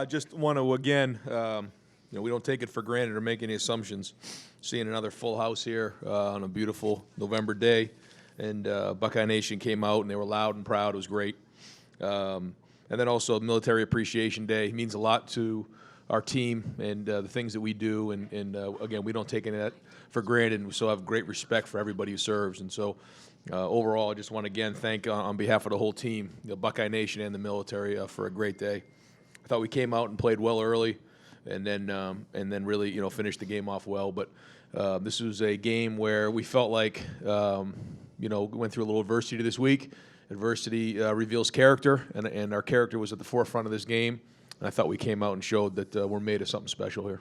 Just want to, again, we don't take it for granted or make any assumptions. Seeing another full house here on a beautiful November day. And Buckeye Nation came out, and they were loud and proud. It was great. And then also Military Appreciation Day means a lot to our team and the things that we do. And again, we don't take any of that for granted, and we still have great respect for everybody who serves. And so overall, I just want to, again, thank on behalf of the whole team, the Buckeye Nation and the military for a great day. I thought we came out and played well early, and then really finished the game off well. But this was a game where we felt like we went through a little adversity this week. Adversity reveals character, and our character was at the forefront of this game. And I thought we came out and showed that we're made of something special here.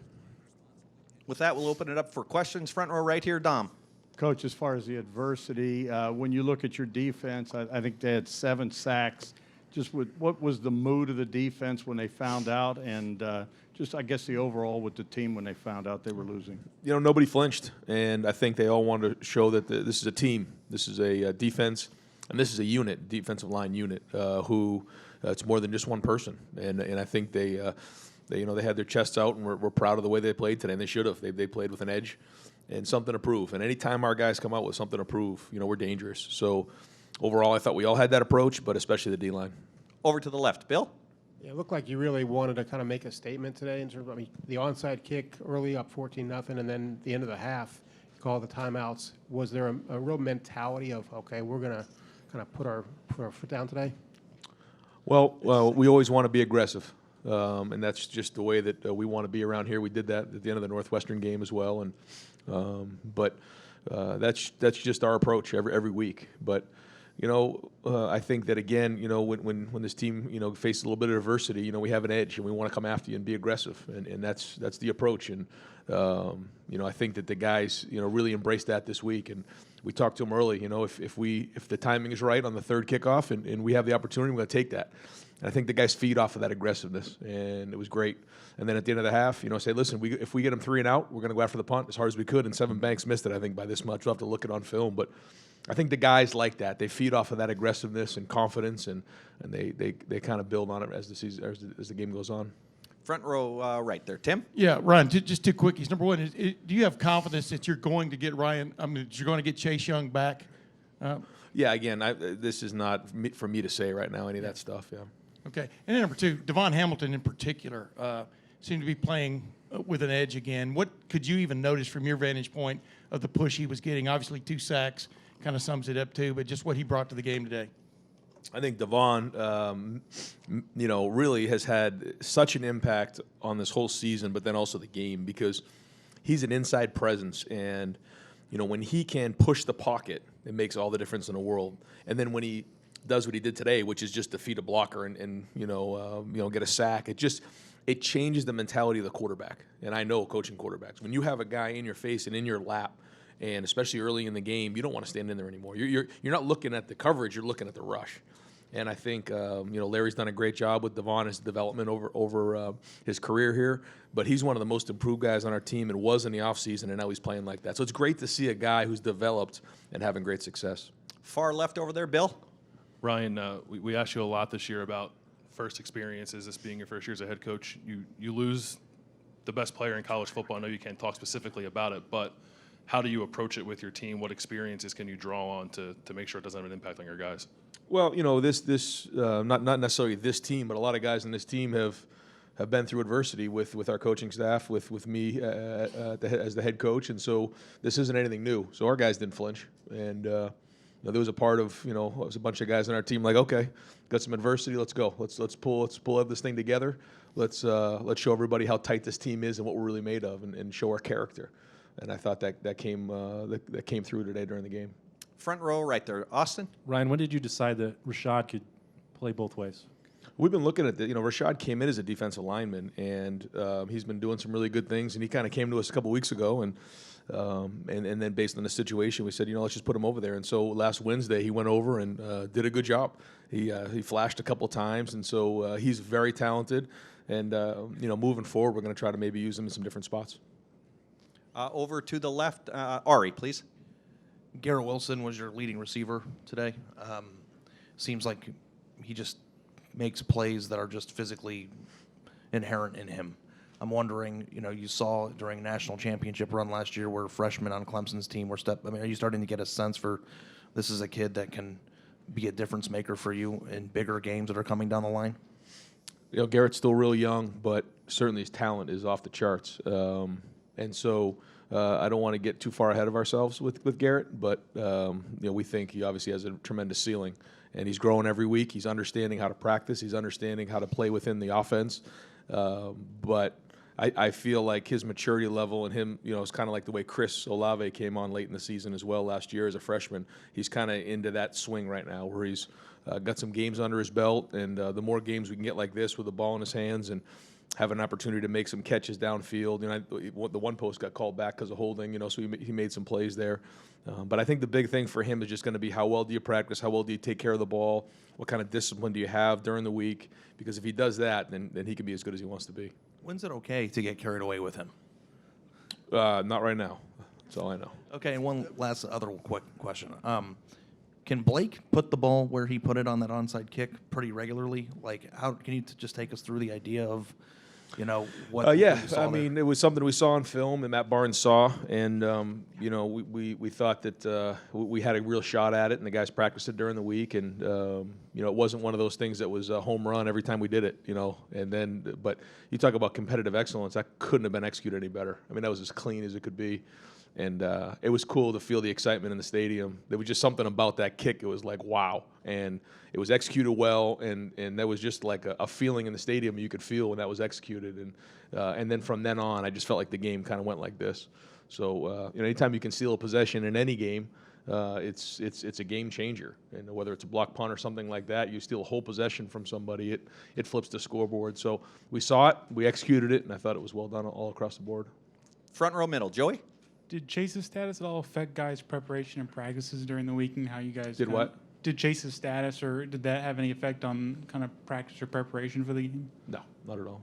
With that, we'll open it up for questions. Front row right here, Dom. Coach, as far as the adversity, when you look at your defense, I think they had 7 sacks. Just what was the mood of the defense when they found out, and I guess the overall with the team when they found out they were losing? Nobody flinched, and I think they all wanted to show that this is a team. This is a defense, and this is a unit, defensive line unit, who it's more than just one person. And I think they had their chests out, and we're proud of the way they played today, and they should have. They played with an edge and something to prove. And anytime our guys come out with something to prove, we're dangerous. So overall, I thought we all had that approach, but especially the D-line. Over to the left, Bill. Yeah, it looked like you really wanted to kind of make a statement today in terms of, the onside kick early up 14-0, and then the end of the half, you call the timeouts. Was there a real mentality of, okay, we're going to kind of put our foot down today? Well, we always want to be aggressive, and that's just the way that we want to be around here. We did that at the end of the Northwestern game as well, and but that's just our approach every week. But I think that again, when this team faces a little bit of adversity, we have an edge, and we want to come after you and be aggressive, and that's the approach. And I think that the guys really embraced that this week, and we talked to them early. If the timing is right on the third kickoff and we have the opportunity, we're going to take that. And I think the guys feed off of that aggressiveness, and it was great. And then at the end of the half, say, listen, if we get them 3 and out, we're going to go after the punt as hard as we could. And Seven Banks missed it, I think, by this much. We'll have to look it on film, but I think the guys like that. They feed off of that aggressiveness and confidence, and they kind of build on it as the game goes on. Front row right there, Tim. Yeah, Ryan, just 2 quickies. Number one, do you have confidence that you're going to get you're going to get Chase Young back? Yeah, again, this is not for me to say right now, any of that stuff, yeah. Okay. And then number 2, Devon Hamilton in particular seemed to be playing with an edge again. What could you even notice from your vantage point of the push he was getting? Obviously 2 sacks kind of sums it up too, but just what he brought to the game today. I think Devon, really has had such an impact on this whole season, but then also the game, because he's an inside presence, and when he can push the pocket, it makes all the difference in the world. And then when he does what he did today, which is just defeat a blocker and get a sack, it changes the mentality of the quarterback. And I know coaching quarterbacks, when you have a guy in your face and in your lap, and especially early in the game, you don't want to stand in there anymore. You're not looking at the coverage; you're looking at the rush. And I think Larry's done a great job with Devon, his development over his career here. But he's one of the most improved guys on our team, and was in the offseason, and now he's playing like that. So it's great to see a guy who's developed and having great success. Far left over there, Bill. Ryan, we asked you a lot this year about first experiences, this being your first year as a head coach. You lose the best player in college football. I know you can't talk specifically about it, but how do you approach it with your team? What experiences can you draw on to make sure it doesn't have an impact on your guys? Well, this not necessarily this team, but a lot of guys in this team have been through adversity with our coaching staff, with me as the head coach, and so this isn't anything new. So our guys didn't flinch, and there was a part of it was a bunch of guys on our team like, okay, got some adversity, let's go, let's pull this thing together, let's show everybody how tight this team is and what we're really made of, and show our character. And I thought that came through today during the game. Front row right there, Austin. Ryan, when did you decide that Rashad could play both ways? We've been looking at Rashad came in as a defensive lineman, and he's been doing some really good things. And he kind of came to us a couple weeks ago, and then based on the situation, we said, let's just put him over there. And so last Wednesday, he went over and did a good job. He flashed a couple times, and so he's very talented. And moving forward, we're going to try to maybe use him in some different spots. Over to the left, Ari, please. Garrett Wilson was your leading receiver today. Seems like he just makes plays that are just physically inherent in him. I'm wondering, you saw during national championship run last year where freshmen on Clemson's team were are you starting to get a sense for this is a kid that can be a difference maker for you in bigger games that are coming down the line? Garrett's still real young, but certainly his talent is off the charts. And so I don't want to get too far ahead of ourselves with Garrett, but we think he obviously has a tremendous ceiling, and he's growing every week. He's understanding how to practice. He's understanding how to play within the offense. But I feel like his maturity level and him, it's kind of like the way Chris Olave came on late in the season as well last year as a freshman. He's kind of into that swing right now where he's got some games under his belt, and the more games we can get like this with the ball in his hands and have an opportunity to make some catches downfield. The one post got called back because of holding, so he made some plays there. But I think the big thing for him is just going to be how well do you practice, how well do you take care of the ball, what kind of discipline do you have during the week, because if he does that, then he can be as good as he wants to be. When's it okay to get carried away with him? Not right now. That's all I know. Okay, and one last other quick question. Can Blake put the ball where he put it on that onside kick pretty regularly? Like, how can you just take us through the idea of, what? Yeah, you saw I mean, it was something we saw on film and Matt Barnes saw, and we thought that we had a real shot at it, and the guys practiced it during the week, and it wasn't one of those things that was a home run every time we did it, and then, but you talk about competitive excellence, that couldn't have been executed any better. I mean, that was as clean as it could be. And it was cool to feel the excitement in the stadium. There was just something about that kick. It was like, wow. And it was executed well, and there was just like a feeling in the stadium you could feel when that was executed. And then from then on, I just felt like the game kind of went like this. So anytime you can steal a possession in any game, it's a game changer. And whether it's a block punt or something like that, you steal a whole possession from somebody, it flips the scoreboard. So we saw it, we executed it, and I thought it was well done all across the board. Front row middle, Joey? Did Chase's status at all affect guys' preparation and practices during the week, and how you guys Did what? Did Chase's status, or did that have any effect on kind of practice or preparation for the game? No, not at all.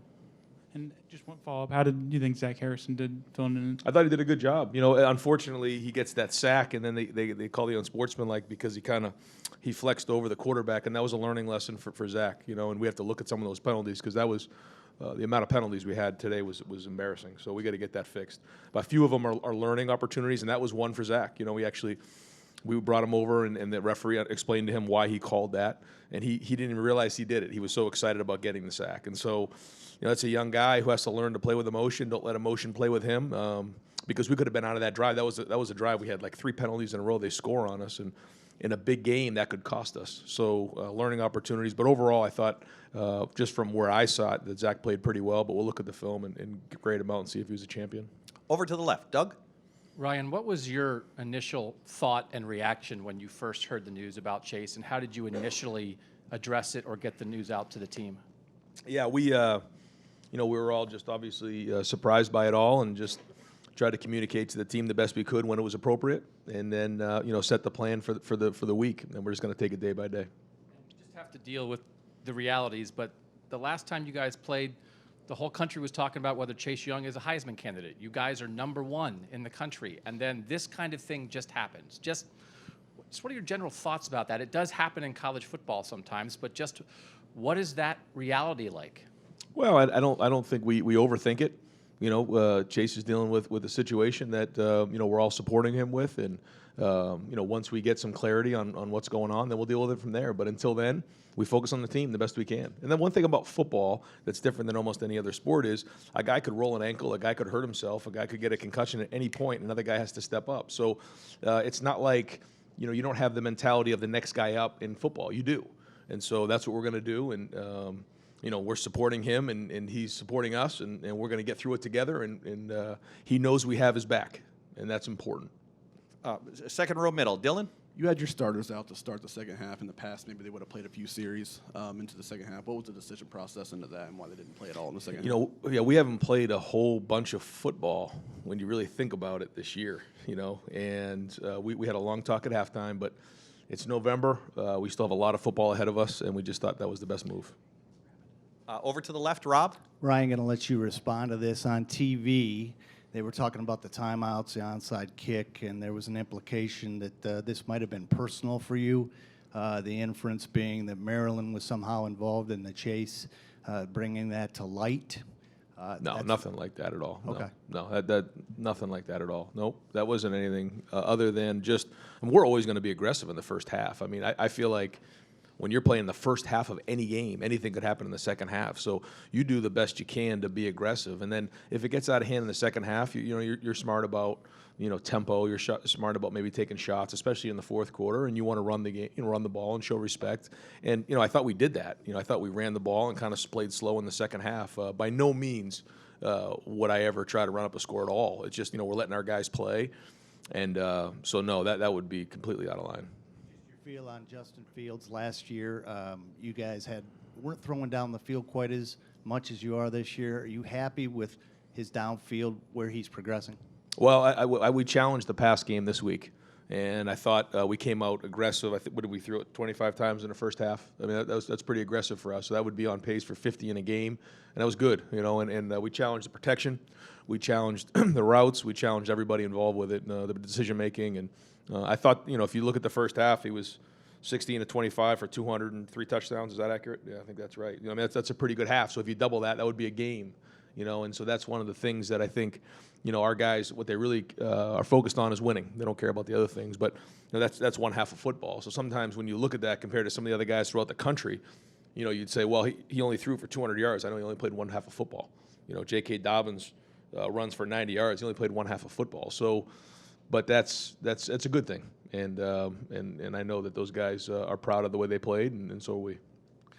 And just one follow-up: how did you think Zach Harrison did filling in? I thought he did a good job. Unfortunately, he gets that sack, and then they call the unsportsmanlike because he flexed over the quarterback, and that was a learning lesson for Zach. And we have to look at some of those penalties because that was the amount of penalties we had today was embarrassing. So we got to get that fixed. But a few of them are learning opportunities, and that was one for Zach. We brought him over, and the referee explained to him why he called that, and he didn't even realize he did it. He was so excited about getting the sack, and so it's a young guy who has to learn to play with emotion. Don't let emotion play with him, because we could have been out of that drive. That was a drive we had like 3 penalties in a row. They score on us, and in a big game that could cost us. So learning opportunities, but overall I thought just from where I saw it that Zach played pretty well. But we'll look at the film and grade him out and see if he was a champion. Over to the left, Doug? Ryan, what was your initial thought and reaction when you first heard the news about Chase, and how did you initially address it or get the news out to the team? Yeah, we were all just obviously surprised by it all, and just tried to communicate to the team the best we could when it was appropriate, and then set the plan for the week, and we're just going to take it day by day. You just have to deal with the realities, but the last time you guys played, the whole country was talking about whether Chase Young is a Heisman candidate. You guys are #1 in the country, and then this kind of thing just happens. Just what are your general thoughts about that? It does happen in college football sometimes, but just what is that reality like? Well, I don't think we overthink it. Chase is dealing with a situation that we're all supporting him with, and once we get some clarity on what's going on, then we'll deal with it from there. But until then, we focus on the team the best we can. And then one thing about football that's different than almost any other sport is a guy could roll an ankle, a guy could hurt himself, a guy could get a concussion at any point, and another guy has to step up. So it's not like you don't have the mentality of the next guy up in football. You do, and so that's what we're going to do. And we're supporting him, and he's supporting us, and we're going to get through it together, and he knows we have his back, and that's important. Second row middle, Dylan? You had your starters out to start the second half. In the past, maybe they would have played a few series into the second half. What was the decision process into that, and why they didn't play at all in the second half? We haven't played a whole bunch of football when you really think about it this year, and we had a long talk at halftime, but it's November. We still have a lot of football ahead of us, and we just thought that was the best move. Over to the left, Rob? Ryan, going to let you respond to this. On TV, they were talking about the timeouts, the onside kick, and there was an implication that this might have been personal for you, the inference being that Maryland was somehow involved in the chase. bringing that to light? No, That's- nothing like that at all. No. Okay. No, that nothing like that at all. Nope, that wasn't anything other than just. I mean, we're always going to be aggressive in the first half. I mean, I feel like when you're playing the first half of any game, anything could happen in the second half. So you do the best you can to be aggressive, and then if it gets out of hand in the second half, you're smart about tempo. You're smart about maybe taking shots, especially in the fourth quarter, and you want to run the game, run the ball and show respect. And I thought we did that. I thought we ran the ball and kind of played slow in the second half. By no means would I ever try to run up a score at all. It's just we're letting our guys play, and so no, that would be completely out of line. Just your feel on Justin Fields last year. You guys weren't throwing down the field quite as much as you are this year. Are you happy with his downfield where he's progressing? Well, we challenged the pass game this week, and I thought we came out aggressive. I think what did we throw it 25 times in the first half? I mean, that's pretty aggressive for us. So that would be on pace for 50 in a game, and that was good. And we challenged the protection, we challenged the routes, we challenged everybody involved with it, the decision making. And I thought if you look at the first half, he was 16 to 25 for 203 touchdowns. Is that accurate? Yeah, I think that's right. I mean, that's a pretty good half. So if you double that, that would be a game. And so that's one of the things that I think, our guys, what they really are focused on is winning. They don't care about the other things, but that's one half of football. So sometimes when you look at that compared to some of the other guys throughout the country, you'd say, well, he only threw for 200 yards. I know he only played one half of football. J.K. Dobbins runs for 90 yards. He only played one half of football. So, but that's a good thing, and I know that those guys are proud of the way they played, and so are we.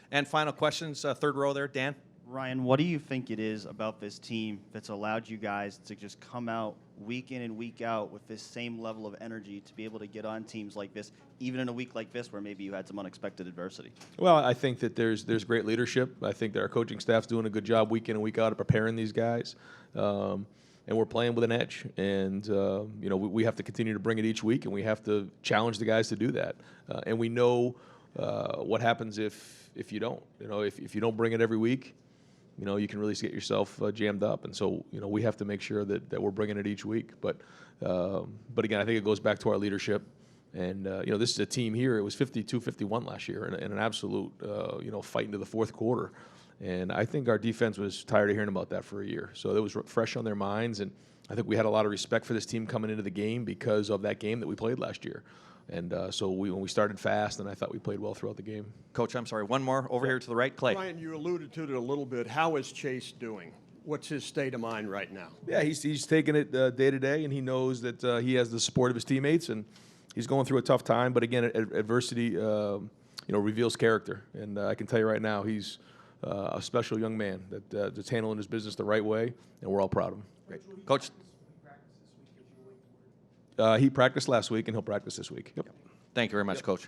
And final questions, third row there, Dan. Ryan, what do you think it is about this team that's allowed you guys to just come out week in and week out with this same level of energy to be able to get on teams like this, even in a week like this where maybe you had some unexpected adversity? Well, I think that there's great leadership. I think that our coaching staff's doing a good job week in and week out of preparing these guys. And we're playing with an edge. And, we have to continue to bring it each week, and we have to challenge the guys to do that. And we know what happens if you don't. If you don't bring it every week, you can really get yourself jammed up. And so, we have to make sure that we're bringing it each week. But again, I think it goes back to our leadership. And, this is a team here. It was 52-51 last year in an absolute, fight into the fourth quarter. And I think our defense was tired of hearing about that for a year. So it was fresh on their minds. And I think we had a lot of respect for this team coming into the game because of that game that we played last year. And so when we started fast, and I thought we played well throughout the game. Coach, I'm sorry, one more over here to the right. Clay. Ryan, you alluded to it a little bit. How is Chase doing? What's his state of mind right now? Yeah, he's taking it day to day, and he knows that he has the support of his teammates, and he's going through a tough time. But again, adversity, reveals character. And I can tell you right now, he's a special young man that's handling his business the right way, and we're all proud of him. Great. Coach. He practiced last week, and he'll practice this week. Yep. Thank you very much, Coach.